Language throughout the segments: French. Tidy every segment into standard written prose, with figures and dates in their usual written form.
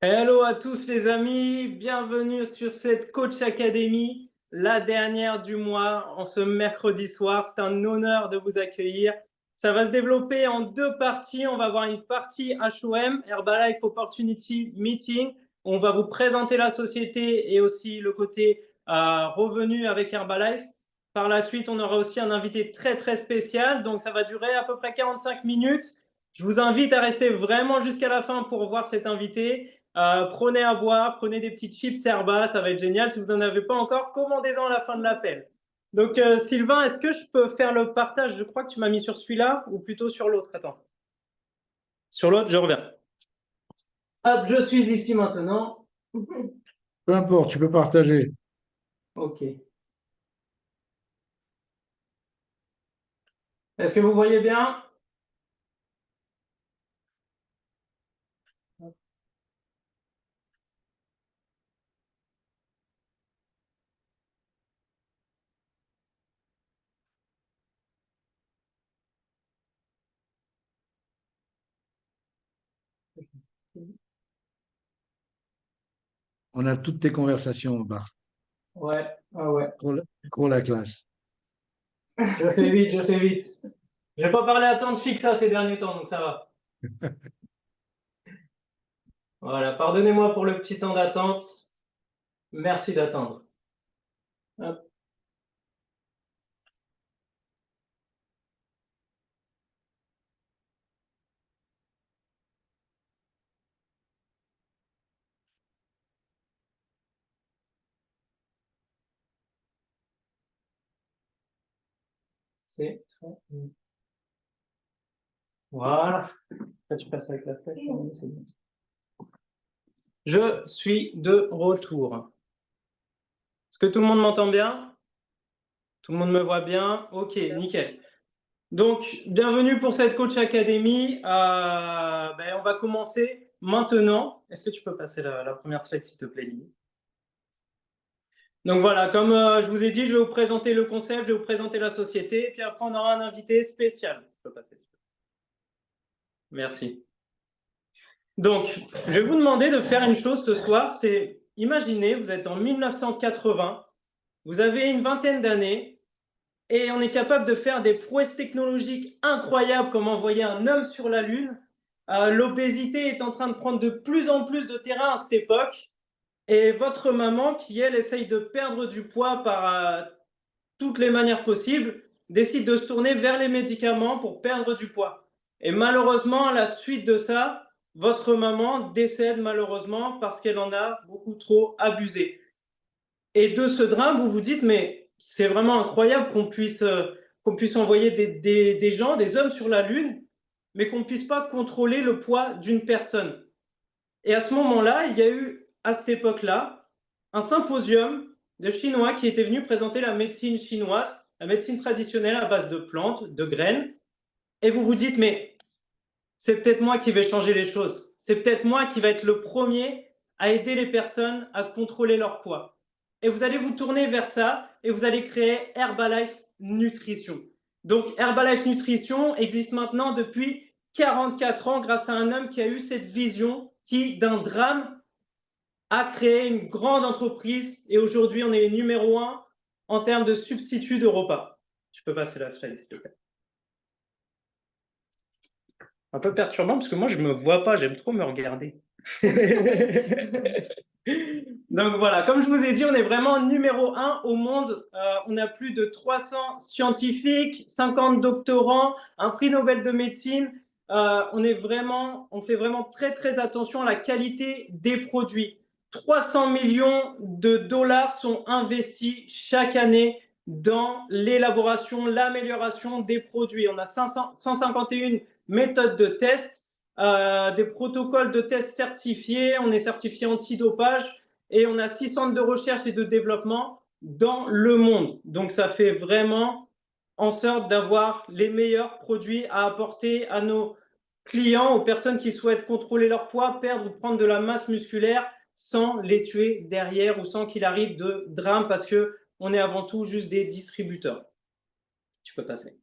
Hello à tous les amis, bienvenue sur cette Coach Academy, la dernière du mois, en ce mercredi soir. C'est un honneur de vous accueillir. Ça va se développer en deux parties. On va avoir une partie HOM, Herbalife Opportunity Meeting. On va vous présenter la société et aussi le côté revenu avec Herbalife. Par la suite, on aura aussi un invité très spécial. Donc ça va durer à peu près 45 minutes. Je vous invite à rester vraiment jusqu'à la fin pour voir cet invité. Prenez à boire, prenez des petits chips Herba, ça va être génial. Si vous n'en avez pas encore, commandez-en à la fin de l'appel. Donc, Sylvain, est-ce que je peux faire le partage? Je crois que tu m'as mis sur celui-là ou plutôt sur l'autre. Attends. Sur l'autre, je reviens. Hop, je suis ici maintenant. Peu importe, tu peux partager. Ok. Est-ce que vous voyez bien? On a toutes tes conversations en bas. Ouais, ouais. Pour la classe. Je fais vite, je fais vite. Je n'ai pas parlé à tant de filles que ça ces derniers temps, donc ça va. Voilà, pardonnez-moi pour le petit temps d'attente. Merci d'attendre. Hop. C'est très bien. Voilà. Là, tu passes avec la flèche. C'est bon. Je suis de retour. Est-ce que tout le monde m'entend bien? Tout le monde me voit bien? Ok, nickel. Donc, bienvenue pour cette Coach Academy. On va commencer maintenant. Est-ce que tu peux passer la première slide, s'il te plaît, Lily? Donc voilà, comme je vous ai dit, je vais vous présenter le concept, je vais vous présenter la société, et puis après, on aura un invité spécial. Tu peux passer. Merci. Donc, je vais vous demander de faire une chose ce soir, c'est, imaginez, vous êtes en 1980, vous avez une vingtaine d'années, et on est capable de faire des prouesses technologiques incroyables comme envoyer un homme sur la Lune. L'obésité est en train de prendre de plus en plus de terrain à cette époque. Et votre maman, qui elle essaye de perdre du poids par toutes les manières possibles, décide de se tourner vers les médicaments pour perdre du poids. Et malheureusement, à la suite de ça, votre maman décède malheureusement parce qu'elle en a beaucoup trop abusé. Et de ce drame, vous vous dites, mais c'est vraiment incroyable qu'on puisse envoyer des gens, des hommes sur la Lune, mais qu'on ne puisse pas contrôler le poids d'une personne. Et à ce moment-là, il y a eu, à cette époque-là, un symposium de Chinois qui était venu présenter la médecine chinoise, la médecine traditionnelle à base de plantes, de graines. Et vous vous dites, mais c'est peut-être moi qui vais changer les choses. C'est peut-être moi qui vais être le premier à aider les personnes à contrôler leur poids. Et vous allez vous tourner vers ça et vous allez créer Herbalife Nutrition. Donc Herbalife Nutrition existe maintenant depuis 44 ans grâce à un homme qui a eu cette vision qui, d'un drame, a créé une grande entreprise et aujourd'hui on est numéro 1 en termes de substituts de repas. Tu peux passer la slide s'il te plaît. Un peu perturbant parce que moi je me vois pas, j'aime trop me regarder. Donc voilà, comme je vous ai dit, on est vraiment numéro 1 au monde. On a plus de 300 scientifiques, 50 doctorants, un prix Nobel de médecine. On fait vraiment très attention à la qualité des produits. 300 millions de dollars sont investis chaque année dans l'élaboration, l'amélioration des produits. On a 151 méthodes de test, des protocoles de test certifiés, on est certifié antidopage et on a 6 centres de recherche et de développement dans le monde. Donc ça fait vraiment en sorte d'avoir les meilleurs produits à apporter à nos clients, aux personnes qui souhaitent contrôler leur poids, perdre ou prendre de la masse musculaire sans les tuer derrière ou sans qu'il arrive de drame parce qu'on est avant tout juste des distributeurs. Tu peux passer.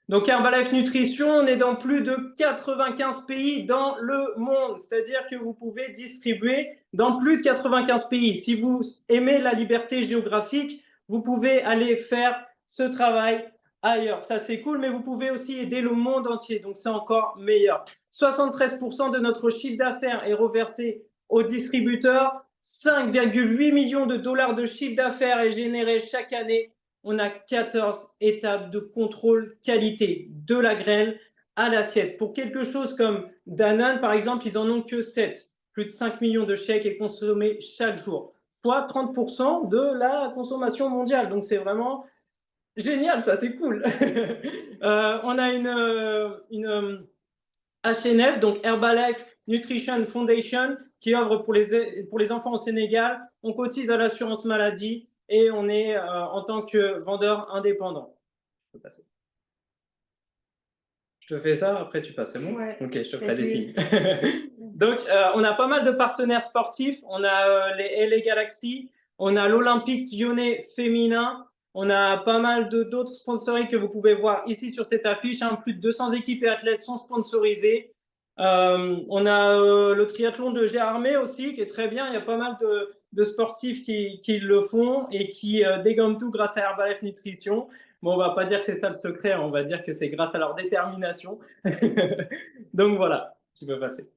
Donc Herbalife Nutrition, on est dans plus de 95 pays dans le monde, c'est-à-dire que vous pouvez distribuer dans plus de 95 pays. Si vous aimez la liberté géographique, vous pouvez aller faire ce travail ailleurs. Ça, c'est cool, mais vous pouvez aussi aider le monde entier, donc c'est encore meilleur. 73% de notre chiffre d'affaires est reversé aux distributeurs. 5,8 millions de dollars de chiffre d'affaires est généré chaque année. On a 14 étapes de contrôle qualité de la graine à l'assiette. Pour quelque chose comme Danone, par exemple, ils en ont que 7. Plus de 5 millions de chèques est consommé chaque jour, soit 30% de la consommation mondiale. Donc, c'est vraiment génial, ça, c'est cool. On a une HNF, donc Herbalife Nutrition Foundation, qui œuvre pour les enfants au Sénégal. On cotise à l'assurance maladie et on est en tant que vendeur indépendant. Je peux passer. Je te fais ça, après tu passes, c'est bon? Ouais, ok, je te ferai des signes. Donc, on a pas mal de partenaires sportifs. On a les LA Galaxy, on a l'Olympique lyonnais féminin, on a pas mal d'autres sponsoring que vous pouvez voir ici sur cette affiche. Hein. Plus de 200 équipes et athlètes sont sponsorisés. On a le triathlon de Gérardmer aussi, qui est très bien. Il y a pas mal de sportifs qui le font et qui dégomment tout grâce à Herbalife Nutrition. Bon, on va pas dire que c'est ça le secret, on va dire que c'est grâce à leur détermination. Donc voilà, tu peux passer.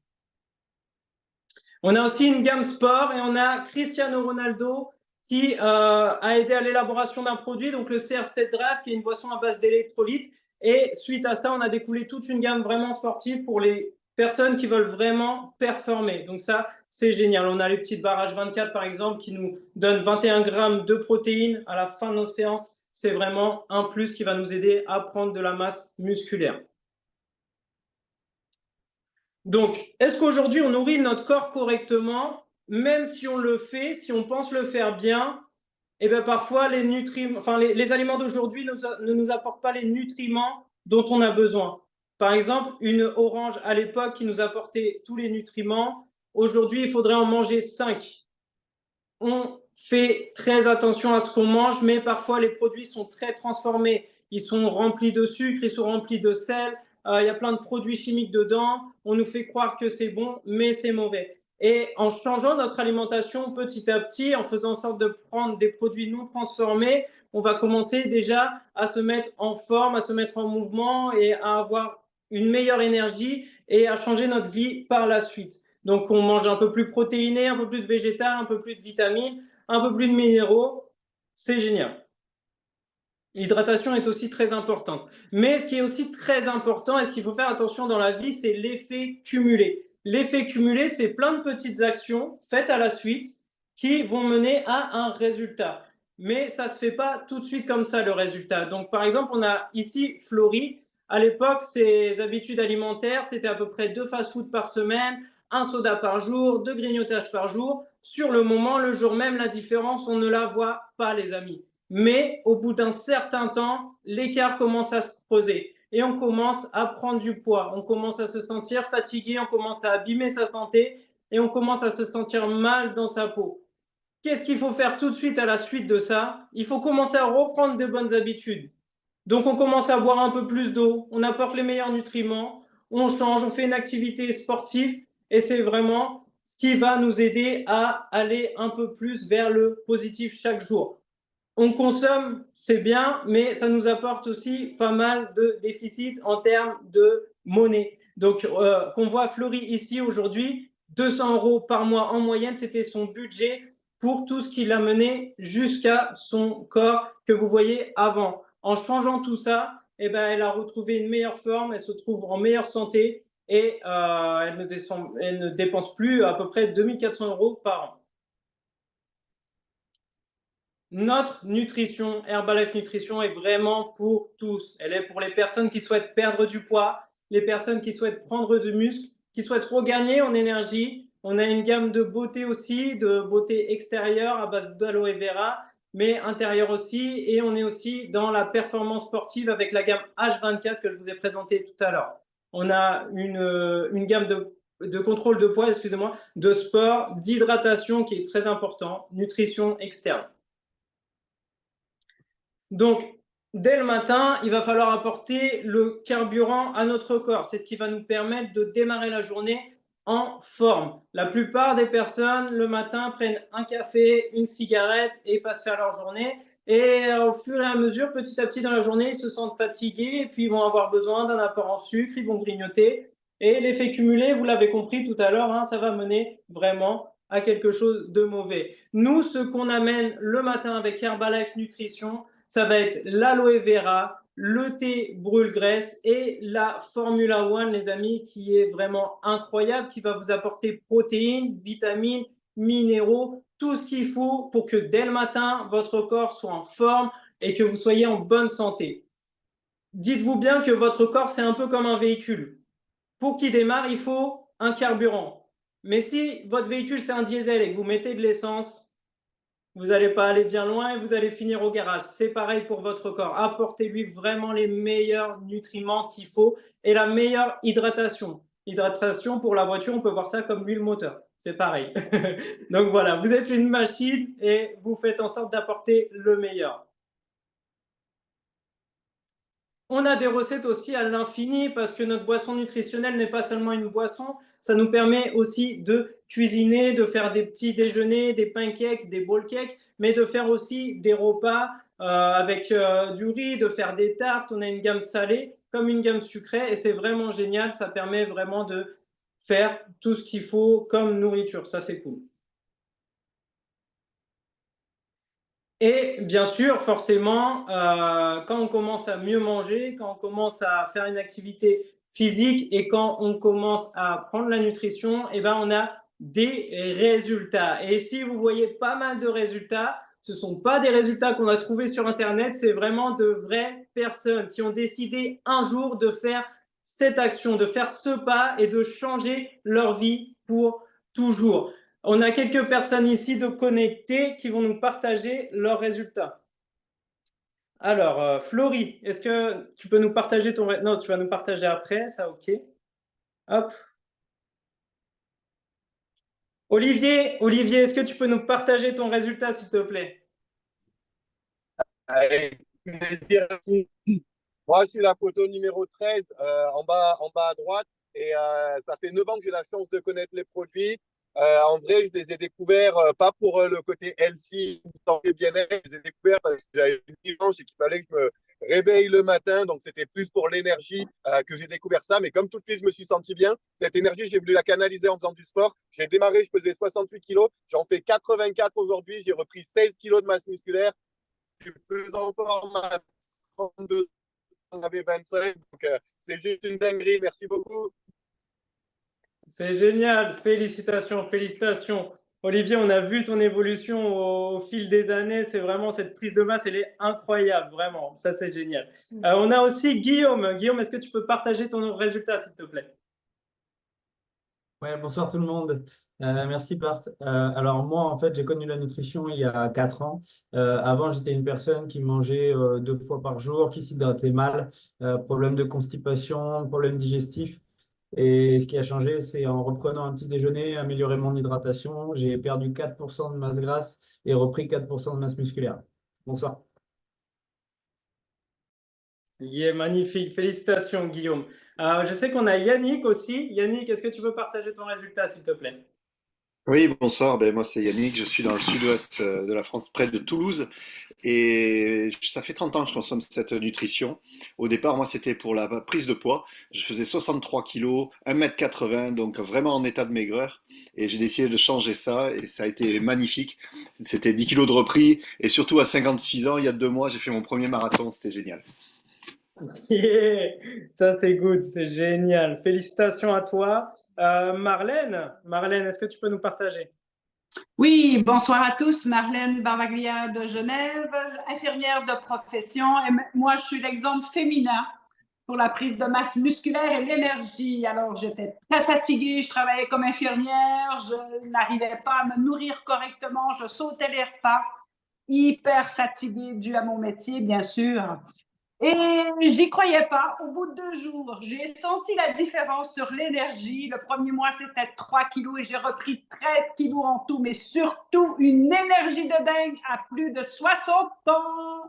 On a aussi une gamme sport et on a Cristiano Ronaldo qui a aidé à l'élaboration d'un produit, donc le CR7 Drive, qui est une boisson à base d'électrolytes. Et suite à ça, on a découlé toute une gamme vraiment sportive pour les personnes qui veulent vraiment performer. Donc ça, c'est génial. On a les petites barrages 24, par exemple, qui nous donnent 21 grammes de protéines à la fin de nos séances. C'est vraiment un plus qui va nous aider à prendre de la masse musculaire. Donc, est-ce qu'aujourd'hui, on nourrit notre corps correctement? Même si on le fait, si on pense le faire bien, et bien parfois, les aliments d'aujourd'hui ne nous apportent pas les nutriments dont on a besoin. Par exemple, une orange à l'époque qui nous apportait tous les nutriments, aujourd'hui, il faudrait en manger 5. On fait très attention à ce qu'on mange, mais parfois les produits sont très transformés. Ils sont remplis de sucre, ils sont remplis de sel, il y a plein de produits chimiques dedans. On nous fait croire que c'est bon, mais c'est mauvais. Et en changeant notre alimentation petit à petit, en faisant en sorte de prendre des produits non transformés, on va commencer déjà à se mettre en forme, à se mettre en mouvement et à avoir une meilleure énergie et à changer notre vie par la suite. Donc, on mange un peu plus protéiné, un peu plus de végétal, un peu plus de vitamines, un peu plus de minéraux. C'est génial. L'hydratation est aussi très importante. Mais ce qui est aussi très important et ce qu'il faut faire attention dans la vie, c'est l'effet cumulé. L'effet cumulé, c'est plein de petites actions faites à la suite qui vont mener à un résultat. Mais ça ne se fait pas tout de suite comme ça, le résultat. Donc, par exemple, on a ici Florie. À l'époque, ses habitudes alimentaires, c'était à peu près 2 fast-food par semaine, un soda par jour, 2 grignotages par jour. Sur le moment, le jour même, la différence, on ne la voit pas, les amis. Mais au bout d'un certain temps, l'écart commence à se creuser et on commence à prendre du poids. On commence à se sentir fatigué, on commence à abîmer sa santé et on commence à se sentir mal dans sa peau. Qu'est-ce qu'il faut faire tout de suite à la suite de ça? Il faut commencer à reprendre de bonnes habitudes. Donc, on commence à boire un peu plus d'eau, on apporte les meilleurs nutriments, on change, on fait une activité sportive et c'est vraiment ce qui va nous aider à aller un peu plus vers le positif chaque jour. On consomme, c'est bien, mais ça nous apporte aussi pas mal de déficits en termes de monnaie. Donc, qu'on voit Florie ici aujourd'hui, 200 € par mois en moyenne, c'était son budget pour tout ce qui l'a mené jusqu'à son corps que vous voyez avant. En changeant tout ça, eh ben, elle a retrouvé une meilleure forme, elle se trouve en meilleure santé et elle ne dépense plus à peu près 2400 € par an. Notre nutrition, Herbalife Nutrition, est vraiment pour tous. Elle est pour les personnes qui souhaitent perdre du poids, les personnes qui souhaitent prendre du muscle, qui souhaitent regagner en énergie. On a une gamme de beauté aussi, de beauté extérieure à base d'aloe vera, mais intérieure aussi. Et on est aussi dans la performance sportive avec la gamme H24 que je vous ai présentée tout à l'heure. On a une gamme de contrôle de poids, excusez-moi, de sport, d'hydratation qui est très important, nutrition externe. Donc, dès le matin, il va falloir apporter le carburant à notre corps. C'est ce qui va nous permettre de démarrer la journée en forme. La plupart des personnes, le matin, prennent un café, une cigarette et passent faire leur journée. Et au fur et à mesure, petit à petit dans la journée, ils se sentent fatigués et puis ils vont avoir besoin d'un apport en sucre, ils vont grignoter. Et l'effet cumulé, vous l'avez compris tout à l'heure, hein, ça va mener vraiment à quelque chose de mauvais. Nous, ce qu'on amène le matin avec Herbalife Nutrition, ça va être l'aloe vera, le thé brûle-graisse et la Formula One, les amis, qui est vraiment incroyable, qui va vous apporter protéines, vitamines, minéraux, tout ce qu'il faut pour que dès le matin, votre corps soit en forme et que vous soyez en bonne santé. Dites-vous bien que votre corps, c'est un peu comme un véhicule. Pour qu'il démarre, il faut un carburant. Mais si votre véhicule, c'est un diesel et que vous mettez de l'essence, vous n'allez pas aller bien loin et vous allez finir au garage. C'est pareil pour votre corps. Apportez-lui vraiment les meilleurs nutriments qu'il faut et la meilleure hydratation. Hydratation pour la voiture, on peut voir ça comme l'huile moteur. C'est pareil. Donc voilà, vous êtes une machine et vous faites en sorte d'apporter le meilleur. On a des recettes aussi à l'infini parce que notre boisson nutritionnelle n'est pas seulement une boisson, ça nous permet aussi de cuisiner, de faire des petits déjeuners, des pancakes, des bowl cakes, mais de faire aussi des repas avec du riz, de faire des tartes. On a une gamme salée comme une gamme sucrée et c'est vraiment génial. Ça permet vraiment de faire tout ce qu'il faut comme nourriture. Ça, c'est cool. Et bien sûr, forcément, quand on commence à mieux manger, quand on commence à faire une activité physique et quand on commence à prendre la nutrition, eh ben, on a des résultats. Et si vous voyez pas mal de résultats, ce ne sont pas des résultats qu'on a trouvés sur Internet, c'est vraiment de vraies personnes qui ont décidé un jour de faire cette action, de faire ce pas et de changer leur vie pour toujours. On a quelques personnes ici de connectées qui vont nous partager leurs résultats. Alors, Florie, est-ce que tu peux nous partager ton... Non, tu vas nous partager après, ça, ok. Hop. Olivier, est-ce que tu peux nous partager ton résultat, s'il te plaît? Avec plaisir. Moi, je suis la photo numéro 13, en bas à droite. Et ça fait 9 ans que j'ai la chance de connaître les produits. En vrai, je les ai découverts pas pour le côté healthy, santé bien-être. Je les ai découverts parce que j'avais une dimanche et qu'il fallait que je me réveille le matin. Donc, c'était plus pour l'énergie que j'ai découvert ça. Mais comme tout de suite, je me suis senti bien. Cette énergie, j'ai voulu la canaliser en faisant du sport. J'ai démarré, je pesais 68 kilos. J'en fais 84 aujourd'hui. J'ai repris 16 kilos de masse musculaire. Je pèse encore ma 32, on avait 25. Donc, c'est juste une dinguerie. Merci beaucoup. C'est génial, félicitations, félicitations. Olivier, on a vu ton évolution au fil des années, c'est vraiment cette prise de masse, elle est incroyable, vraiment, ça c'est génial. On a aussi Guillaume. Guillaume, est-ce que tu peux partager ton résultat, s'il te plaît? Ouais, bonsoir tout le monde. Merci Bart. Alors moi, en fait, j'ai connu la nutrition il y a 4 ans. Avant, j'étais une personne qui mangeait 2 fois par jour, qui s'hydratait mal, problème de constipation, problème digestif. Et ce qui a changé, c'est en reprenant un petit déjeuner, améliorer mon hydratation. J'ai perdu 4% de masse grasse et repris 4% de masse musculaire. Bonsoir. Yeah, magnifique, félicitations Guillaume. Je sais qu'on a Yannick aussi. Yannick, est-ce que tu peux partager ton résultat, s'il te plaît? Oui, bonsoir. Ben, moi, c'est Yannick. Je suis dans le sud-ouest de la France, près de Toulouse. Et ça fait 30 ans que je consomme cette nutrition. Au départ, moi, c'était pour la prise de poids. Je faisais 63 kilos, 1,80 m, donc vraiment en état de maigreur. Et j'ai décidé de changer ça et ça a été magnifique. C'était 10 kilos de repris. Et surtout, à 56 ans, il y a 2 mois, j'ai fait mon premier marathon. C'était génial. Yeah, ça c'est good, c'est génial. Félicitations à toi. Marlène, est-ce que tu peux nous partager? Oui, bonsoir à tous. Marlène Bavaglia de Genève, infirmière de profession. Et moi, je suis l'exemple féminin pour la prise de masse musculaire et l'énergie. Alors, j'étais très fatiguée, je travaillais comme infirmière, je n'arrivais pas à me nourrir correctement, je sautais les repas, hyper fatiguée dû à mon métier, bien sûr. Et j'y croyais pas. Au bout de 2 jours, j'ai senti la différence sur l'énergie. Le premier mois, c'était 3 kilos et j'ai repris 13 kilos en tout, mais surtout une énergie de dingue à plus de 60 ans.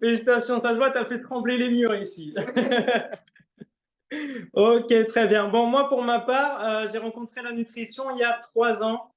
Félicitations, ça se voit, tu as fait trembler les murs ici. Ok, très bien. Bon, moi, pour ma part, j'ai rencontré la nutrition il y a 3 ans.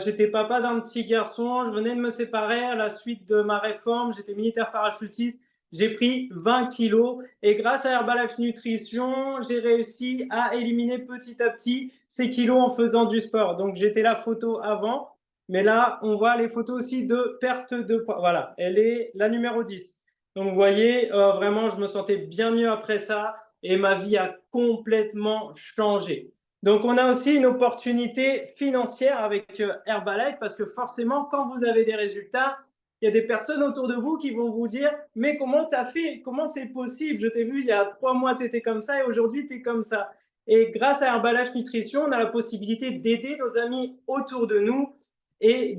J'étais papa d'un petit garçon. Je venais de me séparer à la suite de ma réforme. J'étais militaire parachutiste. J'ai pris 20 kilos et grâce à Herbalife Nutrition, j'ai réussi à éliminer petit à petit ces kilos en faisant du sport. Donc, j'étais la photo avant, mais là, on voit les photos aussi de perte de poids. Voilà, elle est la numéro 10. Donc, vous voyez, vraiment, je me sentais bien mieux après ça et ma vie a complètement changé. Donc, on a aussi une opportunité financière avec Herbalife parce que forcément, quand vous avez des résultats, il y a des personnes autour de vous qui vont vous dire « Mais comment tu as fait? Comment c'est possible? Je t'ai vu il y a 3 mois, tu étais comme ça et aujourd'hui, tu es comme ça. » Et grâce à Herbalife Nutrition, on a la possibilité d'aider nos amis autour de nous et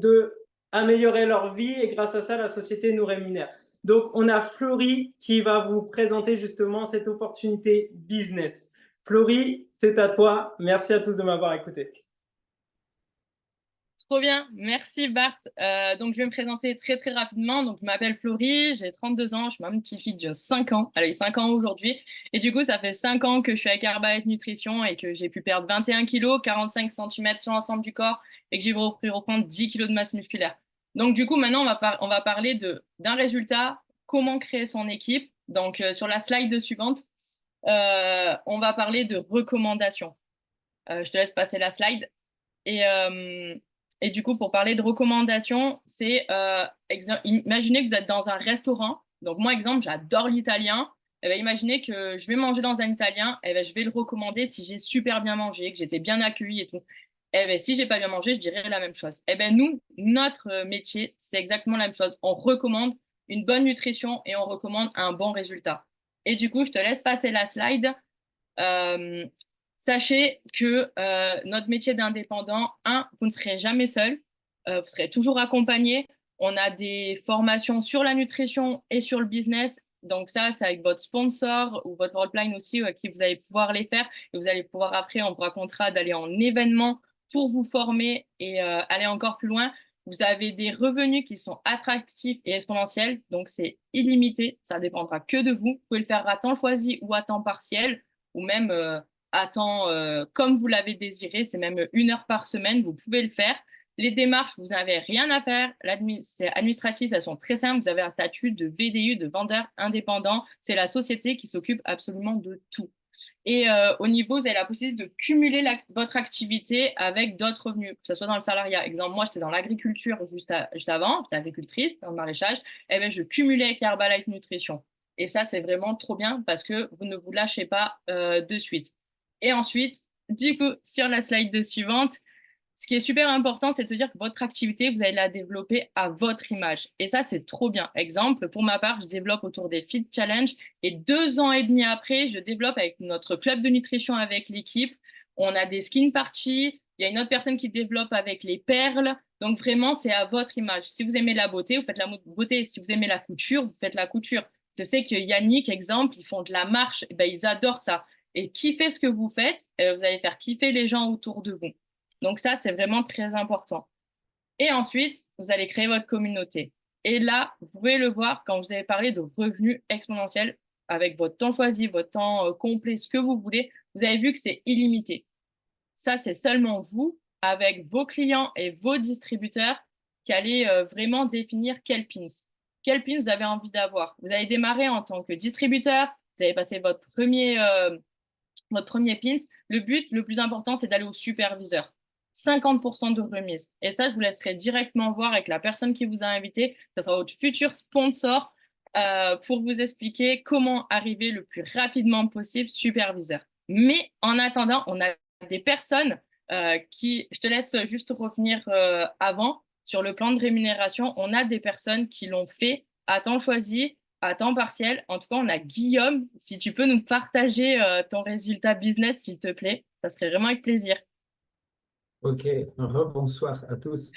d'améliorer leur vie. Et grâce à ça, la société nous rémunère. Donc, on a Florie qui va vous présenter justement cette opportunité business. Florie, c'est à toi. Merci à tous de m'avoir écouté. Trop bien, merci Bart. Donc je vais me présenter très très rapidement. Donc je m'appelle Florie, j'ai 32 ans, je suis une petite fille de 5 ans. Elle a eu 5 ans aujourd'hui. Et du coup, ça fait 5 ans que je suis avec Herbalife Nutrition et que j'ai pu perdre 21 kilos, 45 cm sur l'ensemble du corps et que j'ai pu reprendre 10 kilos de masse musculaire. Donc du coup, maintenant, on va parler d'un résultat, comment créer son équipe. Donc sur la slide suivante, on va parler de recommandations. Je te laisse passer la slide. Et du coup, pour parler de recommandations, c'est imaginez que vous êtes dans un restaurant. Donc moi, exemple, j'adore l'italien. Eh bien, imaginez que je vais manger dans un italien. Eh bien, je vais le recommander si j'ai super bien mangé, que j'étais bien accueilli et tout. Eh bien, si j'ai pas bien mangé, je dirais la même chose. Eh bien, nous, notre métier, c'est exactement la même chose. On recommande une bonne nutrition et on recommande un bon résultat. Et du coup, je te laisse passer la slide. Sachez que notre métier d'indépendant, vous ne serez jamais seul, vous serez toujours accompagné. On a des formations sur la nutrition et sur le business. Donc ça, c'est avec votre sponsor ou votre hotline aussi qui vous allez pouvoir les faire. Et vous allez pouvoir après, on vous racontera d'aller en événement pour vous former et aller encore plus loin. Vous avez des revenus qui sont attractifs et exponentiels. Donc c'est illimité. Ça dépendra que de vous. Vous pouvez le faire à temps choisi ou à temps partiel ou même à temps comme vous l'avez désiré. C'est même 1 heure par semaine. Vous pouvez le faire. Les démarches, vous n'avez rien à faire. C'est administratif, elles sont très simples. Vous avez un statut de VDU, de vendeur indépendant. C'est la société qui s'occupe absolument de tout. Et au niveau, vous avez la possibilité de cumuler votre activité avec d'autres revenus, que ce soit dans le salariat. Exemple, moi, j'étais dans l'agriculture juste avant, j'étais agricultrice dans le maraîchage. Et bien, je cumulais avec Herbalife Nutrition. Et ça, c'est vraiment trop bien parce que vous ne vous lâchez pas de suite. Et ensuite, du coup, sur la slide suivante, ce qui est super important, c'est de se dire que votre activité, vous allez la développer à votre image. Et ça, c'est trop bien. Exemple, pour ma part, je développe autour des Fit Challenge et 2 ans et demi après, je développe avec notre club de nutrition avec l'équipe. On a des skin parties. Il y a une autre personne qui développe avec les perles. Donc vraiment, c'est à votre image. Si vous aimez la beauté, vous faites la beauté. Si vous aimez la couture, vous faites la couture. Je sais que Yannick, exemple, ils font de la marche. Ben, ils adorent ça. Et kiffez ce que vous faites, vous allez faire kiffer les gens autour de vous. Donc ça, c'est vraiment très important. Et ensuite, vous allez créer votre communauté. Et là, vous pouvez le voir quand vous avez parlé de revenus exponentiels avec votre temps choisi, votre temps complet, ce que vous voulez. Vous avez vu que c'est illimité. Ça, c'est seulement vous, avec vos clients et vos distributeurs, qui allez vraiment définir quel pins. Quel pins vous avez envie d'avoir. Vous allez démarrer en tant que distributeur. Vous allez passer votre premier pins. Le but, le plus important, c'est d'aller au superviseur. 50% de remise. Et ça, je vous laisserai directement voir avec la personne qui vous a invité. Ce sera votre futur sponsor pour vous expliquer comment arriver le plus rapidement possible superviseur. Mais en attendant, on a des personnes je te laisse juste revenir avant, sur le plan de rémunération, on a des personnes qui l'ont fait à temps choisi, à temps partiel. En tout cas, on a Guillaume. Si tu peux nous partager ton résultat business, s'il te plaît, ça serait vraiment avec plaisir. Ok, rebonsoir à tous.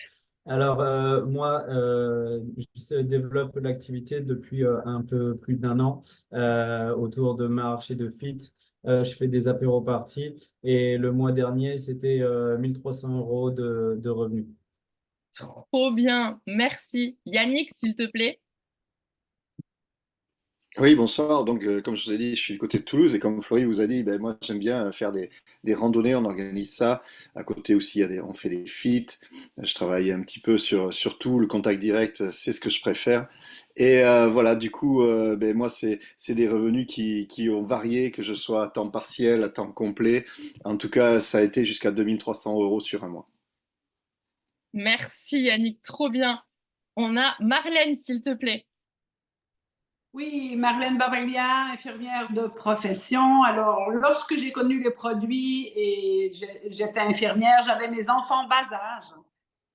Alors, moi, je développe l'activité depuis un peu plus d'un an autour de marche et de fit. Je fais des apéro-parties et le mois dernier, c'était 1300 euros de revenus. Trop bien, merci. Yannick, s'il te plaît. Oui, bonsoir. Donc, comme je vous ai dit, je suis du côté de Toulouse et comme Florie vous a dit, ben, moi j'aime bien faire des randonnées, on organise ça. À côté aussi, on fait des feats. Je travaille un petit peu sur tout, le contact direct, c'est ce que je préfère. Et voilà, du coup, ben, moi c'est des revenus qui ont varié, que je sois à temps partiel, à temps complet. En tout cas, ça a été jusqu'à 2300 euros sur un mois. Merci Yannick, trop bien. On a Marlène, s'il te plaît. Oui, Marlène Baraglia, infirmière de profession. Alors, lorsque j'ai connu les produits et j'étais infirmière, j'avais mes enfants bas âge.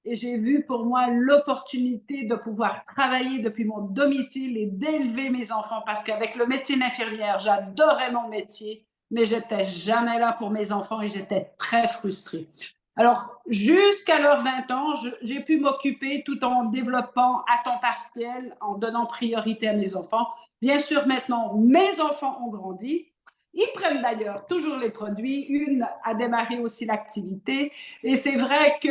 Et j'ai vu pour moi l'opportunité de pouvoir travailler depuis mon domicile et d'élever mes enfants parce qu'avec le métier d'infirmière, j'adorais mon métier, mais j'étais jamais là pour mes enfants et j'étais très frustrée. Alors, jusqu'à leurs 20 ans, j'ai pu m'occuper tout en développant à temps partiel, en donnant priorité à mes enfants. Bien sûr, maintenant, mes enfants ont grandi. Ils prennent d'ailleurs toujours les produits. Une a démarré aussi l'activité. Et c'est vrai que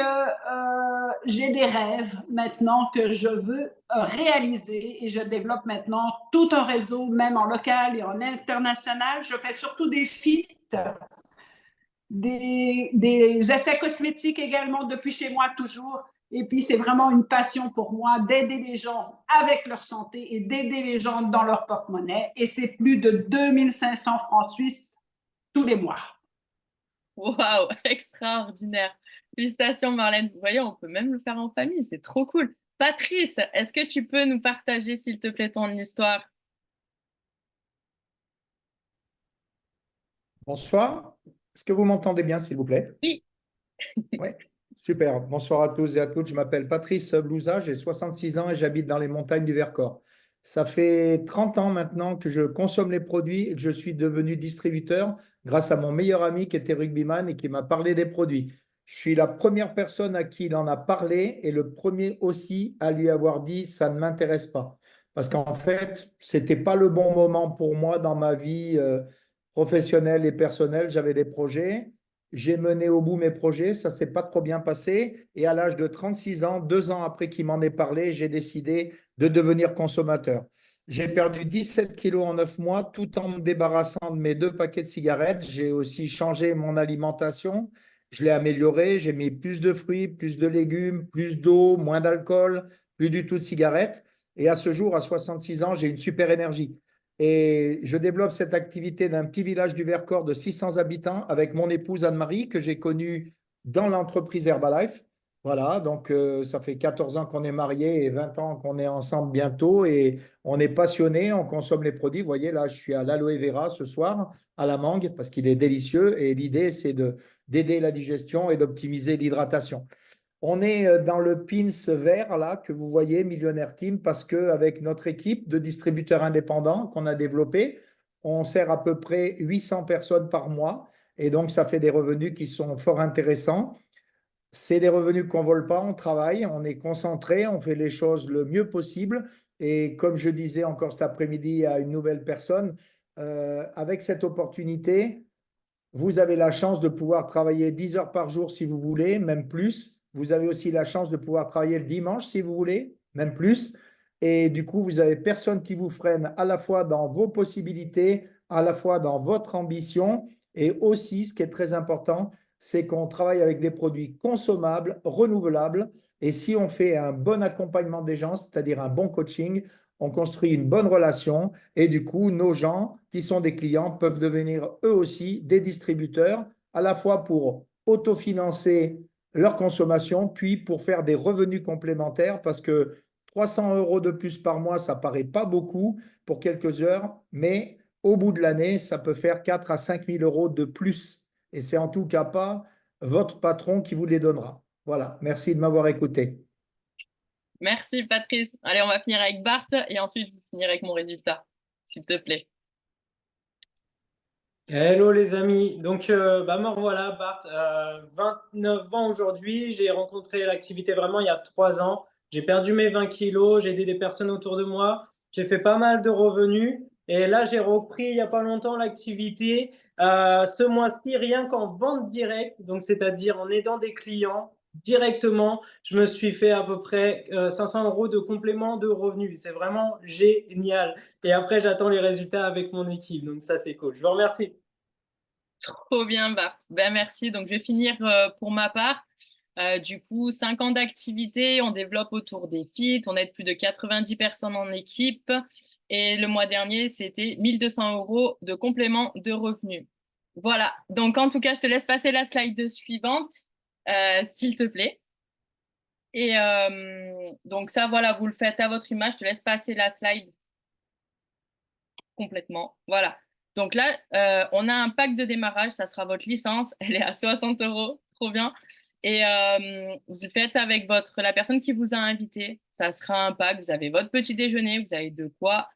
j'ai des rêves maintenant que je veux réaliser et je développe maintenant tout un réseau, même en local et en international. Je fais surtout des feats, des essais cosmétiques également depuis chez moi toujours. Et puis, c'est vraiment une passion pour moi d'aider les gens avec leur santé et d'aider les gens dans leur porte-monnaie. Et c'est plus de 2500 francs suisses tous les mois. Waouh, extraordinaire. Félicitations Marlène. Vous voyez, on peut même le faire en famille, c'est trop cool. Patrice, est-ce que tu peux nous partager, s'il te plaît, ton histoire? Bonsoir. Est-ce que vous m'entendez bien, s'il vous plaît? Oui. Oui, super. Bonsoir à tous et à toutes. Je m'appelle Patrice Blouza, j'ai 66 ans et j'habite dans les montagnes du Vercors. Ça fait 30 ans maintenant que je consomme les produits et que je suis devenu distributeur grâce à mon meilleur ami qui était rugbyman et qui m'a parlé des produits. Je suis la première personne à qui il en a parlé et le premier aussi à lui avoir dit ça ne m'intéresse pas. Parce qu'en fait, ce n'était pas le bon moment pour moi dans ma vie professionnelle et personnelle. J'avais des projets. J'ai mené au bout mes projets, ça ne s'est pas trop bien passé. Et à l'âge de 36 ans, 2 ans après qu'il m'en ait parlé, j'ai décidé de devenir consommateur. J'ai perdu 17 kilos en 9 mois tout en me débarrassant de mes 2 paquets de cigarettes. J'ai aussi changé mon alimentation. Je l'ai améliorée. J'ai mis plus de fruits, plus de légumes, plus d'eau, moins d'alcool, plus du tout de cigarettes. Et à ce jour, à 66 ans, j'ai une super énergie. Et je développe cette activité d'un petit village du Vercors de 600 habitants avec mon épouse Anne-Marie, que j'ai connue dans l'entreprise Herbalife. Voilà, donc ça fait 14 ans qu'on est mariés et 20 ans qu'on est ensemble bientôt. Et on est passionnés, on consomme les produits. Vous voyez, là, je suis à l'aloe vera ce soir, à la mangue, parce qu'il est délicieux. Et l'idée, c'est d'aider la digestion et d'optimiser l'hydratation. On est dans le pins vert là que vous voyez, Millionnaire Team, parce qu'avec notre équipe de distributeurs indépendants qu'on a développé, on sert à peu près 800 personnes par mois. Et donc, ça fait des revenus qui sont fort intéressants. C'est des revenus qu'on ne vole pas, on travaille, on est concentré, on fait les choses le mieux possible. Et comme je disais encore cet après-midi à une nouvelle personne, avec cette opportunité, vous avez la chance de pouvoir travailler 10 heures par jour si vous voulez, même plus. Vous avez aussi la chance de pouvoir travailler le dimanche si vous voulez, même plus. Et du coup, vous n'avez personne qui vous freine à la fois dans vos possibilités, à la fois dans votre ambition. Et aussi, ce qui est très important, c'est qu'on travaille avec des produits consommables, renouvelables. Et si on fait un bon accompagnement des gens, c'est-à-dire un bon coaching, on construit une bonne relation et du coup, nos gens qui sont des clients peuvent devenir eux aussi des distributeurs, à la fois pour autofinancer leur consommation, puis pour faire des revenus complémentaires, parce que 300 euros de plus par mois, ça paraît pas beaucoup pour quelques heures, mais au bout de l'année, ça peut faire 4 à 5 000 euros de plus. Et c'est en tout cas pas votre patron qui vous les donnera. Voilà, merci de m'avoir écouté. Merci Patrice. Allez, on va finir avec Bart et ensuite je vais finir avec mon résultat, s'il te plaît. Hello les amis, donc me revoilà Bart, 29 ans aujourd'hui, j'ai rencontré l'activité vraiment il y a 3 ans, j'ai perdu mes 20 kilos, j'ai aidé des personnes autour de moi, j'ai fait pas mal de revenus et là j'ai repris il n'y a pas longtemps l'activité, ce mois-ci rien qu'en vente directe, donc c'est-à-dire en aidant des clients directement, je me suis fait à peu près 500 euros de complément de revenus, c'est vraiment génial et après j'attends les résultats avec mon équipe, donc ça c'est cool, je vous remercie. Trop bien, Bart. Ben, merci. Donc, je vais finir pour ma part. Du coup, 5 ans d'activité, on développe autour des FIT, on aide plus de 90 personnes en équipe. Et le mois dernier, c'était 1200 euros de complément de revenus. Voilà. Donc, en tout cas, je te laisse passer la slide suivante, s'il te plaît. Et donc, ça, voilà, vous le faites à votre image. Je te laisse passer la slide complètement. Voilà. Donc là, on a un pack de démarrage, ça sera votre licence, elle est à 60 euros, trop bien. Et vous le faites avec la personne qui vous a invité, ça sera un pack, vous avez votre petit déjeuner, vous avez de quoi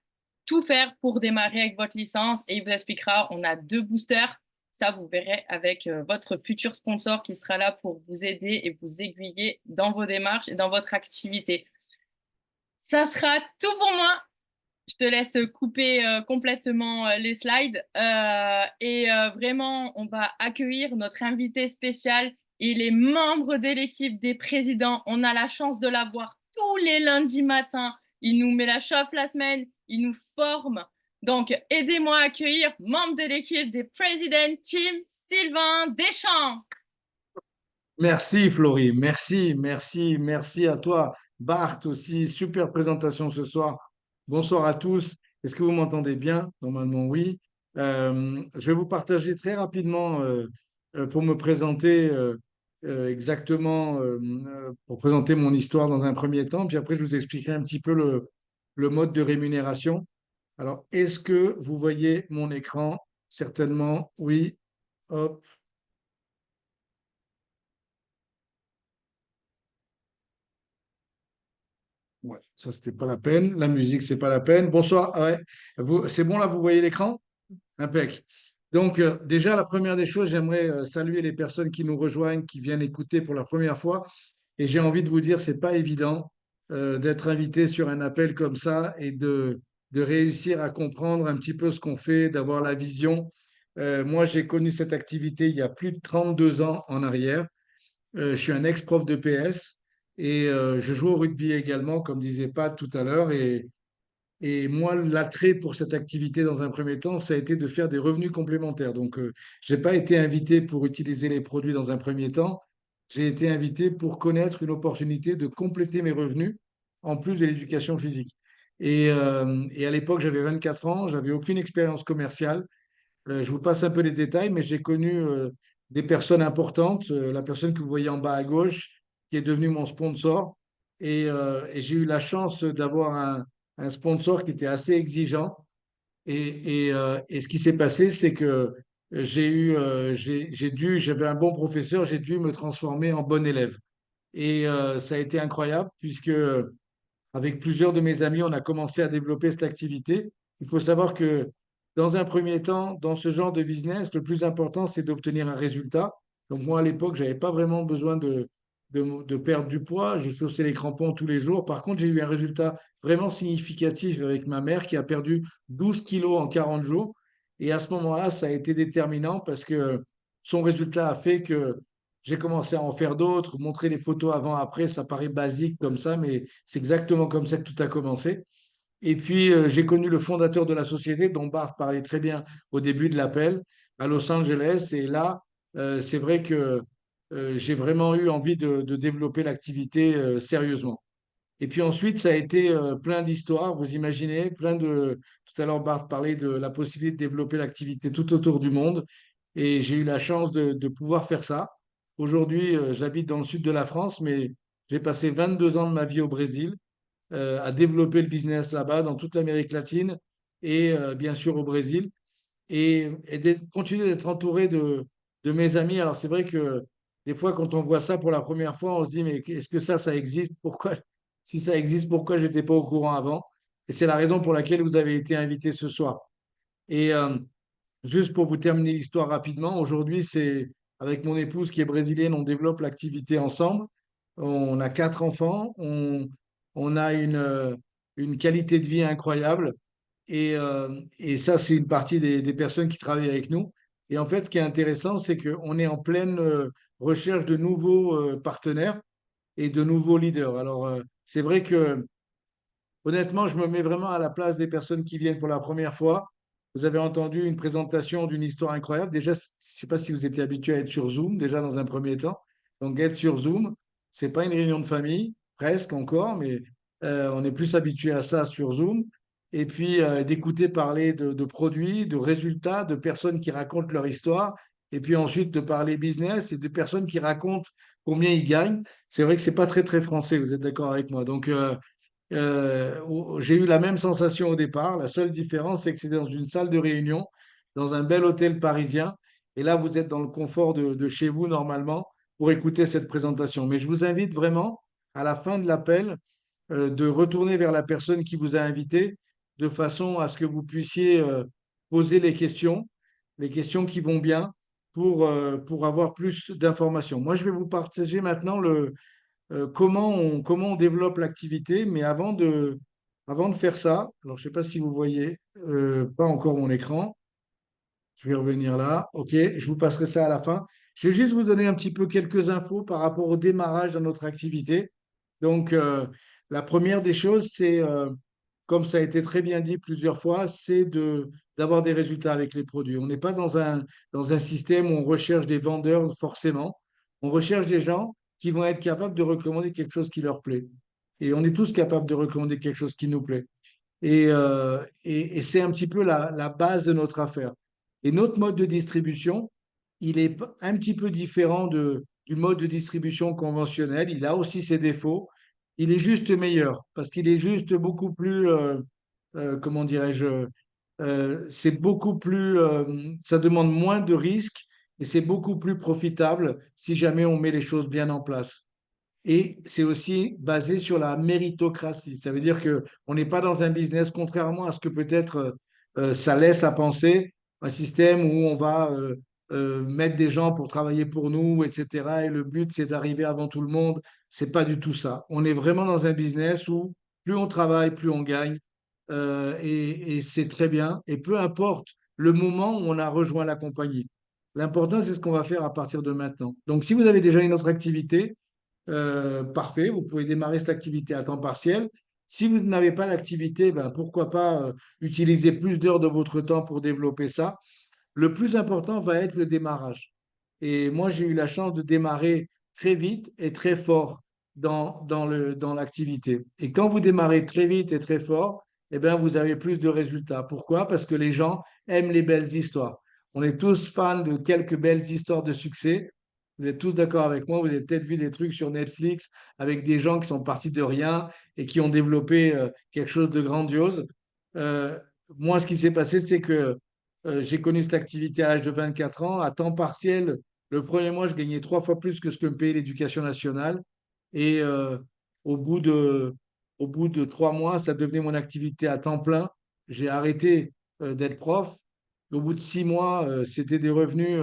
tout faire pour démarrer avec votre licence et il vous expliquera, on a 2 boosters, ça vous verrez avec votre futur sponsor qui sera là pour vous aider et vous aiguiller dans vos démarches et dans votre activité. Ça sera tout pour moi. Je te laisse couper complètement les slides. Vraiment, on va accueillir notre invité spécial. Il est membre de l'équipe des présidents. On a la chance de l'avoir tous les lundis matins. Il nous met la chauffe la semaine. Il nous forme. Donc, aidez-moi à accueillir membre de l'équipe des President Team, Sylvain Deschamps. Merci Florie, merci à toi. Bart aussi, super présentation ce soir. Bonsoir à tous. Est-ce que vous m'entendez bien? Normalement, oui. Je vais vous partager très rapidement pour me présenter exactement, pour présenter mon histoire dans un premier temps, puis après je vous expliquerai un petit peu le mode de rémunération. Alors, est-ce que vous voyez mon écran? Certainement, oui. Hop. Ouais, ça, c'était pas la peine. La musique, c'est pas la peine. Bonsoir. Ah ouais. C'est bon là, vous voyez l'écran? Impec. Donc, déjà, la première des choses, j'aimerais saluer les personnes qui nous rejoignent, qui viennent écouter pour la première fois. Et j'ai envie de vous dire, c'est pas évident d'être invité sur un appel comme ça et de réussir à comprendre un petit peu ce qu'on fait, d'avoir la vision. Moi, j'ai connu cette activité il y a plus de 32 ans en arrière. Je suis un ex-prof de PS et je joue au rugby également, comme disait Pat tout à l'heure. Et moi, l'attrait pour cette activité dans un premier temps, ça a été de faire des revenus complémentaires. Donc, je n'ai pas été invité pour utiliser les produits dans un premier temps. J'ai été invité pour connaître une opportunité de compléter mes revenus en plus de l'éducation physique. Et à l'époque, j'avais 24 ans, j'avais aucune expérience commerciale. Je vous passe un peu les détails, mais j'ai connu des personnes importantes. La personne que vous voyez en bas à gauche, qui est devenue mon sponsor. Et j'ai eu la chance d'avoir un sponsor qui était assez exigeant. Et ce qui s'est passé, c'est que j'avais un bon professeur, j'ai dû me transformer en bon élève. Et ça a été incroyable, puisque avec plusieurs de mes amis, on a commencé à développer cette activité. Il faut savoir que dans un premier temps, dans ce genre de business, le plus important, c'est d'obtenir un résultat. Donc moi, à l'époque, je n'avais pas vraiment besoin de perdre du poids. Je chaussais les crampons tous les jours. Par contre, j'ai eu un résultat vraiment significatif avec ma mère qui a perdu 12 kilos en 40 jours. Et à ce moment-là, ça a été déterminant parce que son résultat a fait que j'ai commencé à en faire d'autres, montrer les photos avant-après, ça paraît basique comme ça, mais c'est exactement comme ça que tout a commencé. Et puis, j'ai connu le fondateur de la société, dont Bart parlait très bien au début de l'appel, à Los Angeles. Et là, c'est vrai que j'ai vraiment eu envie de développer l'activité sérieusement. Et puis ensuite, ça a été plein d'histoires, vous imaginez, Tout à l'heure, Bart parlait de la possibilité de développer l'activité tout autour du monde. Et j'ai eu la chance de pouvoir faire ça. Aujourd'hui, j'habite dans le sud de la France, mais j'ai passé 22 ans de ma vie au Brésil à développer le business là-bas, dans toute l'Amérique latine et bien sûr au Brésil. Et continuer d'être entouré de mes amis. Alors c'est vrai que des fois, quand on voit ça pour la première fois, on se dit, mais est-ce que ça existe? Pourquoi, si ça existe, pourquoi je n'étais pas au courant avant? Et c'est la raison pour laquelle vous avez été invité ce soir. Et juste pour vous terminer l'histoire rapidement, aujourd'hui, c'est avec mon épouse qui est brésilienne, on développe l'activité ensemble. On a 4 enfants, on a une qualité de vie incroyable. Et ça, c'est une partie des personnes qui travaillent avec nous. Et en fait, ce qui est intéressant, c'est qu'on est en pleine recherche de nouveaux partenaires et de nouveaux leaders. Alors, c'est vrai que honnêtement, je me mets vraiment à la place des personnes qui viennent pour la première fois. Vous avez entendu une présentation d'une histoire incroyable. Déjà, je ne sais pas si vous étiez habitué à être sur Zoom, déjà dans un premier temps. Donc, être sur Zoom, c'est pas une réunion de famille, presque encore, mais on est plus habitué à ça sur Zoom. Et puis, d'écouter parler de produits, de résultats, de personnes qui racontent leur histoire. Et puis ensuite, de parler business et de personnes qui racontent combien ils gagnent. C'est vrai que c'est pas très, très français, vous êtes d'accord avec moi. Donc, j'ai eu la même sensation au départ. La seule différence, c'est que c'est dans une salle de réunion, dans un bel hôtel parisien. Et là, vous êtes dans le confort de chez vous normalement pour écouter cette présentation. Mais je vous invite vraiment, à la fin de l'appel, de retourner vers la personne qui vous a invité, de façon à ce que vous puissiez poser les questions qui vont bien pour avoir plus d'informations. Moi, je vais vous partager maintenant comment on développe l'activité. Mais avant de faire ça, alors je ne sais pas si vous voyez, pas encore mon écran. Je vais revenir là. OK, je vous passerai ça à la fin. Je vais juste vous donner un petit peu quelques infos par rapport au démarrage de notre activité. Donc, la première des choses, c'est, comme ça a été très bien dit plusieurs fois, c'est d'avoir des résultats avec les produits. On n'est pas dans un système où on recherche des vendeurs forcément. On recherche des gens qui vont être capables de recommander quelque chose qui leur plaît. Et on est tous capables de recommander quelque chose qui nous plaît. Et c'est un petit peu la base de notre affaire. Et notre mode de distribution, il est un petit peu différent du mode de distribution conventionnel. Il a aussi ses défauts. Il est juste meilleur parce qu'il est juste beaucoup plus, comment dirais-je, c'est beaucoup plus, ça demande moins de risques et c'est beaucoup plus profitable si jamais on met les choses bien en place. Et c'est aussi basé sur la méritocratie. Ça veut dire que on n'est pas dans un business, contrairement à ce que peut-être ça laisse à penser, un système où on va mettre des gens pour travailler pour nous, etc. Et le but, c'est d'arriver avant tout le monde. C'est pas du tout ça. On est vraiment dans un business où plus on travaille, plus on gagne. Et c'est très bien. Et peu importe le moment où on a rejoint la compagnie. L'important, c'est ce qu'on va faire à partir de maintenant. Donc, si vous avez déjà une autre activité, parfait, vous pouvez démarrer cette activité à temps partiel. Si vous n'avez pas d'activité, ben, pourquoi pas utiliser plus d'heures de votre temps pour développer ça. Le plus important va être le démarrage. Et moi, j'ai eu la chance de démarrer très vite et très fort dans l'activité. Et quand vous démarrez très vite et très fort, eh bien, vous avez plus de résultats. Pourquoi? Parce que les gens aiment les belles histoires. On est tous fans de quelques belles histoires de succès. Vous êtes tous d'accord avec moi, vous avez peut-être vu des trucs sur Netflix avec des gens qui sont partis de rien et qui ont développé quelque chose de grandiose. Euh, Moi, ce qui s'est passé, c'est que j'ai connu cette activité à l'âge de 24 ans. À temps partiel, le premier mois, je gagnais 3 fois plus que ce que me payait l'éducation nationale. Et au bout de, au bout de 3 mois, ça devenait mon activité à temps plein. J'ai arrêté d'être prof. Au bout de 6 mois, c'était des revenus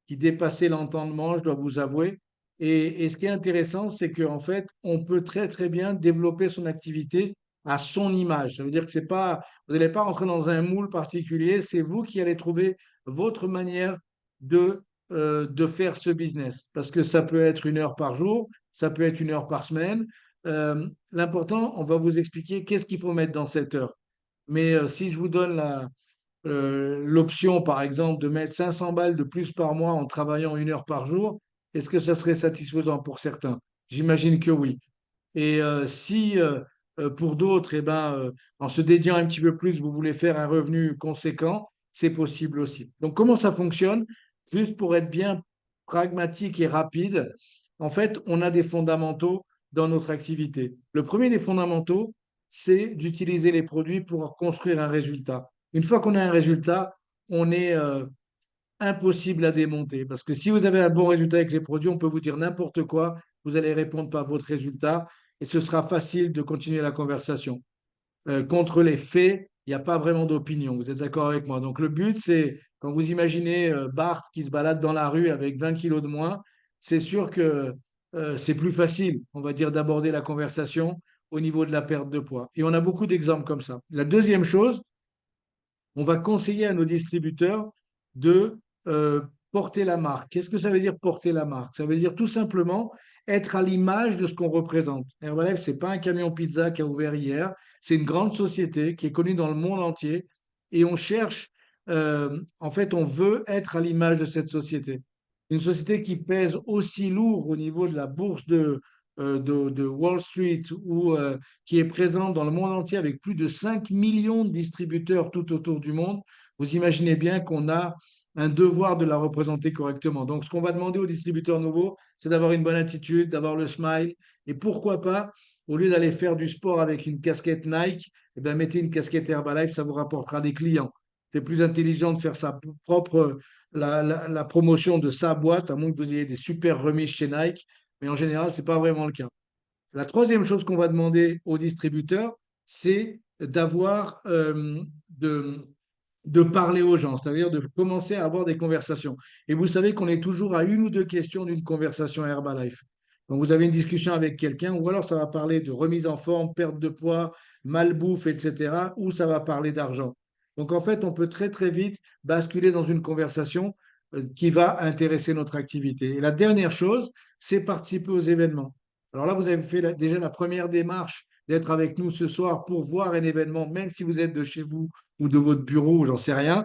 qui dépassaient l'entendement, je dois vous avouer. Et ce qui est intéressant, c'est qu'en fait, on peut très, très bien développer son activité à son image. Ça veut dire que c'est pas, vous n'allez pas rentrer dans un moule particulier, c'est vous qui allez trouver votre manière de faire ce business. Parce que ça peut être 1 heure par jour, ça peut être 1 heure par semaine. L'important, on va vous expliquer qu'est-ce qu'il faut mettre dans cette heure. Mais si je vous donne l'option, par exemple, de mettre 500 balles de plus par mois en travaillant 1 heure par jour, est-ce que ça serait satisfaisant pour certains? J'imagine que oui. Et si pour d'autres, eh ben, en se dédiant un petit peu plus, vous voulez faire un revenu conséquent, c'est possible aussi. Donc, comment ça fonctionne? Juste pour être bien pragmatique et rapide, en fait, on a des fondamentaux dans notre activité. Le premier des fondamentaux, c'est d'utiliser les produits pour construire un résultat. Une fois qu'on a un résultat, on est impossible à démonter. Parce que si vous avez un bon résultat avec les produits, on peut vous dire n'importe quoi, vous allez répondre par votre résultat et ce sera facile de continuer la conversation. Contre les faits, il n'y a pas vraiment d'opinion. Vous êtes d'accord avec moi? Donc le but, c'est Quand vous imaginez Bart qui se balade dans la rue avec 20 kilos de moins, c'est sûr que c'est plus facile, on va dire, d'aborder la conversation au niveau de la perte de poids. Et on a beaucoup d'exemples comme ça. La deuxième chose, on va conseiller à nos distributeurs de porter la marque. Qu'est-ce que ça veut dire porter la marque? Ça veut dire tout simplement être à l'image de ce qu'on représente. Herbalife, ce n'est pas un camion pizza qui a ouvert hier, c'est une grande société qui est connue dans le monde entier et on cherche, en fait, on veut être à l'image de cette société. Une société qui pèse aussi lourd au niveau de la bourse de Wall Street ou qui est présente dans le monde entier avec plus de 5 millions de distributeurs tout autour du monde, vous imaginez bien qu'on a un devoir de la représenter correctement. Donc, ce qu'on va demander aux distributeurs nouveaux, c'est d'avoir une bonne attitude, d'avoir le smile. Et pourquoi pas, au lieu d'aller faire du sport avec une casquette Nike, eh bien, mettez une casquette Herbalife, ça vous rapportera des clients. C'est plus intelligent de faire sa propre, la promotion de sa boîte, à moins que vous ayez des super remises chez Nike. Mais en général, ce n'est pas vraiment le cas. La troisième chose qu'on va demander aux distributeurs, c'est d'avoir de parler aux gens, c'est-à-dire de commencer à avoir des conversations. Et vous savez qu'on est toujours à une ou deux questions d'une conversation Herbalife. Donc vous avez une discussion avec quelqu'un, ou alors ça va parler de remise en forme, perte de poids, malbouffe, etc., ou ça va parler d'argent. Donc en fait, on peut très très vite basculer dans une conversation qui va intéresser notre activité. Et la dernière chose, c'est participer aux événements. Alors là, vous avez fait déjà la première démarche d'être avec nous ce soir pour voir un événement, même si vous êtes de chez vous ou de votre bureau, ou j'en sais rien.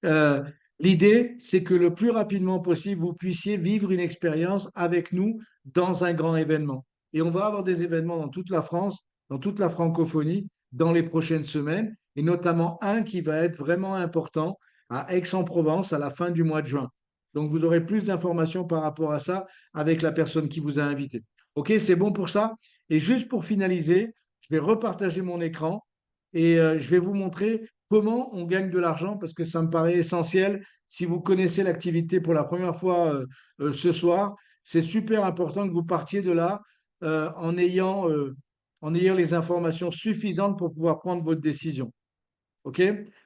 Euh, L'idée, c'est que le plus rapidement possible, vous puissiez vivre une expérience avec nous dans un grand événement. Et on va avoir des événements dans toute la France, dans toute la francophonie, dans les prochaines semaines, et notamment un qui va être vraiment important à Aix-en-Provence à la fin du mois de juin. Donc, vous aurez plus d'informations par rapport à ça avec la personne qui vous a invité. OK, c'est bon pour ça? Et juste pour finaliser, je vais repartager mon écran et je vais vous montrer comment on gagne de l'argent parce que ça me paraît essentiel. Si vous connaissez l'activité pour la première fois ce soir, c'est super important que vous partiez de là en ayant les informations suffisantes pour pouvoir prendre votre décision. OK?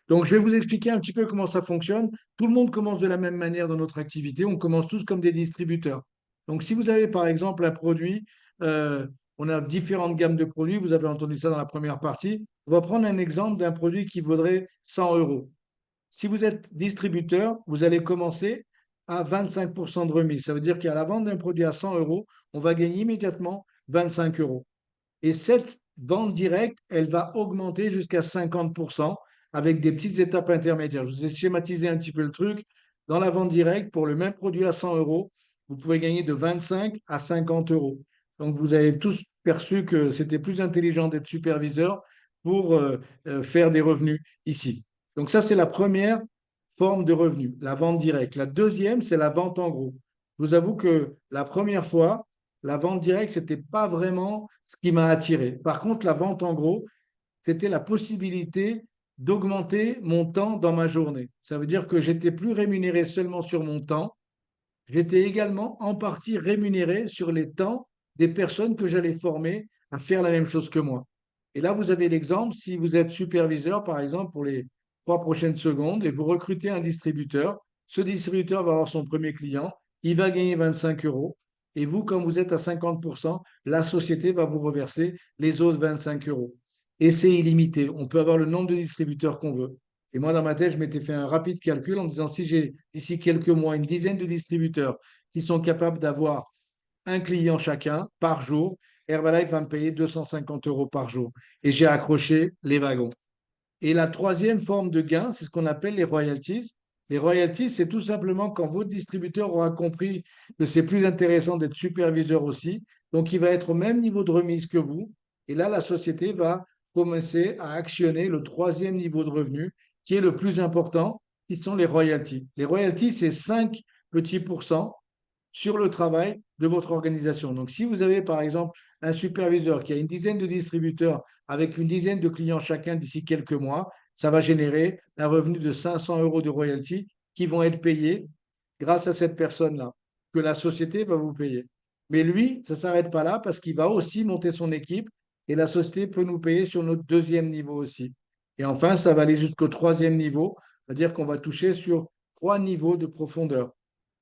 Donc, je vais vous expliquer un petit peu comment ça fonctionne. Tout le monde commence de la même manière dans notre activité. On commence tous comme des distributeurs. Donc, si vous avez par exemple un produit, on a différentes gammes de produits. Vous avez entendu ça dans la première partie. On va prendre un exemple d'un produit qui vaudrait 100 euros. Si vous êtes distributeur, vous allez commencer à 25% de remise. Ça veut dire qu'à la vente d'un produit à 100 euros, on va gagner immédiatement 25 euros. Et cette vente directe, elle va augmenter jusqu'à 50% avec des petites étapes intermédiaires. Je vous ai schématisé un petit peu le truc. Dans la vente directe, pour le même produit à 100 euros, vous pouvez gagner de 25 à 50 euros. Donc, vous avez tous perçu que c'était plus intelligent d'être superviseur pour faire des revenus ici. Donc, ça, c'est la première forme de revenu, la vente directe. La deuxième, c'est la vente en gros. Je vous avoue que la première fois, la vente directe, ce n'était pas vraiment ce qui m'a attiré. Par contre, la vente en gros, c'était la possibilité d'augmenter mon temps dans ma journée. Ça veut dire que j'étais plus rémunéré seulement sur mon temps, j'étais également en partie rémunéré sur les temps des personnes que j'allais former à faire la même chose que moi. Et là, vous avez l'exemple, si vous êtes superviseur, par exemple, pour les 3 prochaines secondes, et vous recrutez un distributeur, ce distributeur va avoir son premier client, il va gagner 25 euros, et vous, comme vous êtes à 50%, la société va vous reverser les autres 25 euros. Et c'est illimité. On peut avoir le nombre de distributeurs qu'on veut. Et moi, dans ma tête, je m'étais fait un rapide calcul en me disant, si j'ai d'ici quelques mois une dizaine de distributeurs qui sont capables d'avoir un client chacun par jour, Herbalife va me payer 250 euros par jour. Et j'ai accroché les wagons. Et la troisième forme de gain, c'est ce qu'on appelle les royalties. Les royalties, c'est tout simplement quand votre distributeur aura compris que c'est plus intéressant d'être superviseur aussi. Donc, il va être au même niveau de remise que vous. Et là, la société va commencer à actionner le troisième niveau de revenu, qui est le plus important, qui sont les royalties. Les royalties, c'est 5 petits pourcents sur le travail de votre organisation. Donc, si vous avez, par exemple, un superviseur qui a une dizaine de distributeurs avec une dizaine de clients chacun d'ici quelques mois, ça va générer un revenu de 500 euros de royalties qui vont être payés grâce à cette personne-là, que la société va vous payer. Mais lui, ça ne s'arrête pas là parce qu'il va aussi monter son équipe et la société peut nous payer sur notre deuxième niveau aussi. Et enfin, ça va aller jusqu'au troisième niveau, c'est-à-dire qu'on va toucher sur 3 niveaux de profondeur.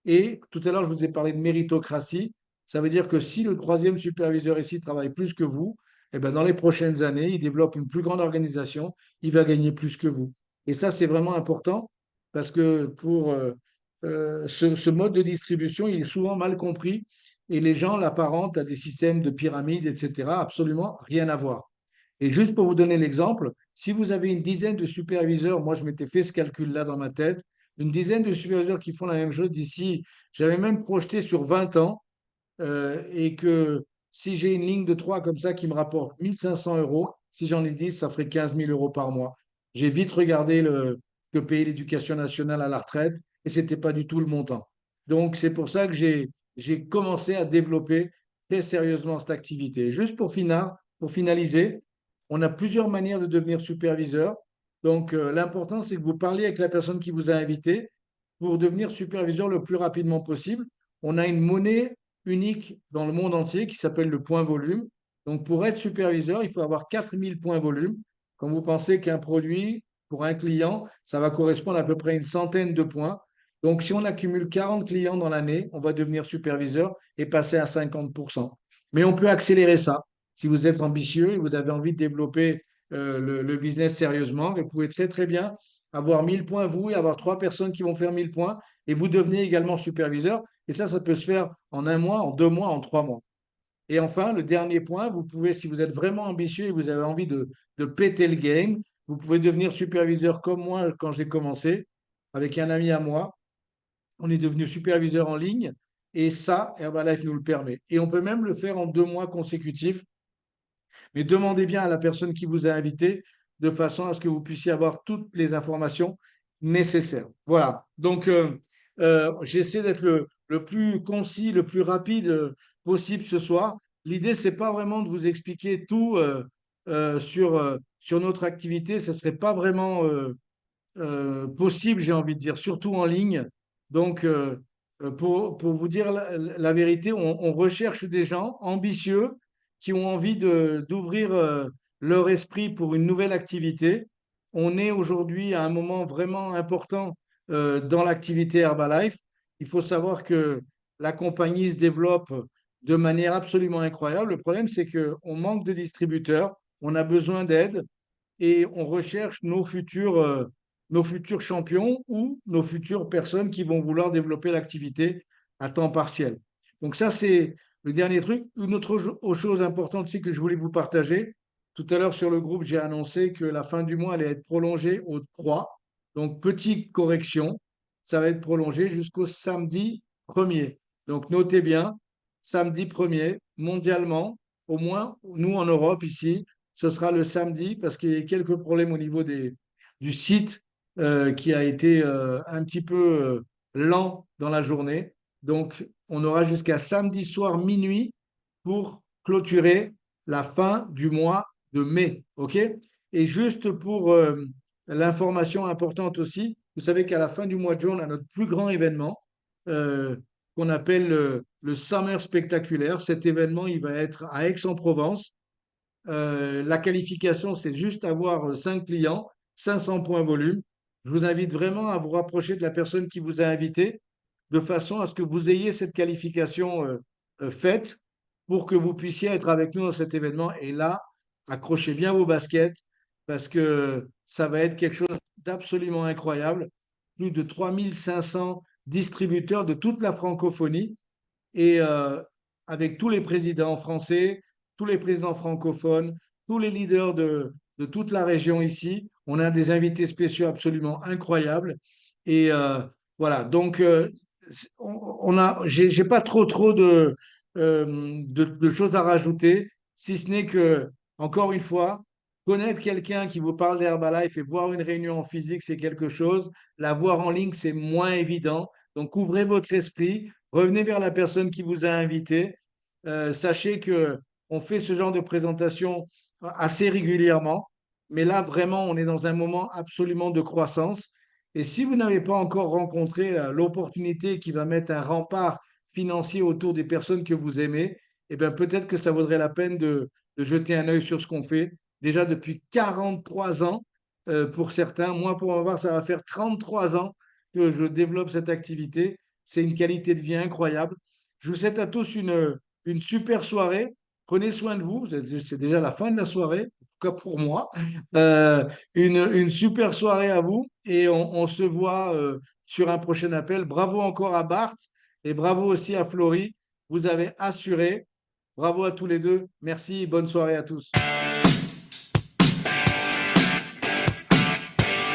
Et tout à l'heure, je vous ai parlé de méritocratie. Ça veut dire que si le troisième superviseur ici travaille plus que vous, eh ben dans les prochaines années, il développe une plus grande organisation, il va gagner plus que vous. Et ça, c'est vraiment important parce que pour ce mode de distribution, il est souvent mal compris et les gens l'apparentent à des systèmes de pyramide, etc. Absolument rien à voir. Et juste pour vous donner l'exemple, si vous avez une dizaine de superviseurs, moi je m'étais fait ce calcul-là dans ma tête, une dizaine de superviseurs qui font la même chose d'ici, j'avais même projeté sur 20 ans, et que si j'ai une ligne de 3 comme ça qui me rapporte 1 500 euros, si j'en ai 10, ça ferait 15 000 euros par mois. J'ai vite regardé que payait l'éducation nationale à la retraite et ce n'était pas du tout le montant. Donc c'est pour ça que j'ai commencé à développer très sérieusement cette activité. Juste pour finaliser, on a plusieurs manières de devenir superviseur. Donc l'important, c'est que vous parliez avec la personne qui vous a invité pour devenir superviseur le plus rapidement possible. On a une monnaie unique dans le monde entier qui s'appelle le point volume. Donc, pour être superviseur, il faut avoir 4000 points volume. Quand vous pensez qu'un produit, pour un client, ça va correspondre à peu près à une centaine de points. Donc, si on accumule 40 clients dans l'année, on va devenir superviseur et passer à 50%. Mais on peut accélérer ça. Si vous êtes ambitieux et vous avez envie de développer le business sérieusement, vous pouvez très, très bien avoir 1000 points, vous, et avoir 3 personnes qui vont faire 1000 points, et vous devenez également superviseur. Et ça peut se faire en 1 mois, en 2 mois, en 3 mois. Et enfin, le dernier point, vous pouvez, si vous êtes vraiment ambitieux et vous avez envie de péter le game, vous pouvez devenir superviseur comme moi quand j'ai commencé, avec un ami à moi. On est devenu superviseur en ligne et ça, Herbalife nous le permet. Et on peut même le faire en 2 mois consécutifs. Mais demandez bien à la personne qui vous a invité de façon à ce que vous puissiez avoir toutes les informations nécessaires. Voilà. Donc, j'essaie d'être le plus concis, le plus rapide possible ce soir. L'idée, c'est pas vraiment de vous expliquer tout sur notre activité. Ce ne serait pas vraiment possible, j'ai envie de dire, surtout en ligne. Donc, pour vous dire la vérité, on recherche des gens ambitieux qui ont envie d'ouvrir leur esprit pour une nouvelle activité. On est aujourd'hui à un moment vraiment important dans l'activité Herbalife. Il faut savoir que la compagnie se développe de manière absolument incroyable. Le problème, c'est qu'on manque de distributeurs, on a besoin d'aide et on recherche nos futurs champions ou nos futures personnes qui vont vouloir développer l'activité à temps partiel. Donc ça, c'est le dernier truc. Une autre chose importante aussi que je voulais vous partager. Tout à l'heure sur le groupe, j'ai annoncé que la fin du mois allait être prolongée au 3. Donc, petite correction, ça va être prolongé jusqu'au samedi 1er. Donc, notez bien, samedi 1er, mondialement, au moins nous en Europe ici, ce sera le samedi parce qu'il y a quelques problèmes au niveau du site qui a été un petit peu lent dans la journée. Donc, on aura jusqu'à samedi soir minuit pour clôturer la fin du mois de mai. OK? Et juste pour l'information importante aussi, vous savez qu'à la fin du mois de juin, on a notre plus grand événement qu'on appelle le Summer Spectaculaire. Cet événement, il va être à Aix-en-Provence. La qualification, c'est juste avoir 5 clients, 500 points volume. Je vous invite vraiment à vous rapprocher de la personne qui vous a invité de façon à ce que vous ayez cette qualification faite pour que vous puissiez être avec nous dans cet événement. Et là, accrochez bien vos baskets parce que ça va être quelque chose d'absolument incroyable. Plus de 3500 distributeurs de toute la francophonie et avec tous les présidents français, tous les présidents francophones, tous les leaders de toute la région ici. On a des invités spéciaux absolument incroyables. Et voilà, donc j'ai pas trop de choses à rajouter, si ce n'est que, encore une fois, connaître quelqu'un qui vous parle d'Herbalife et voir une réunion en physique, c'est quelque chose. La voir en ligne, c'est moins évident. Donc, ouvrez votre esprit, revenez vers la personne qui vous a invité. Sachez que on fait ce genre de présentation assez régulièrement, mais là, vraiment, on est dans un moment absolument de croissance. Et si vous n'avez pas encore rencontré l'opportunité qui va mettre un rempart financier autour des personnes que vous aimez, eh bien, peut-être que ça vaudrait la peine de jeter un œil sur ce qu'on fait. Déjà depuis 43 ans pour certains. Moi, pour ma part, ça va faire 33 ans que je développe cette activité. C'est une qualité de vie incroyable. Je vous souhaite à tous une super soirée. Prenez soin de vous. C'est déjà la fin de la soirée, en tout cas pour moi. Une super soirée à vous et on se voit sur un prochain appel. Bravo encore à Bart et bravo aussi à Florie. Vous avez assuré. Bravo à tous les deux. Merci. Bonne soirée à tous.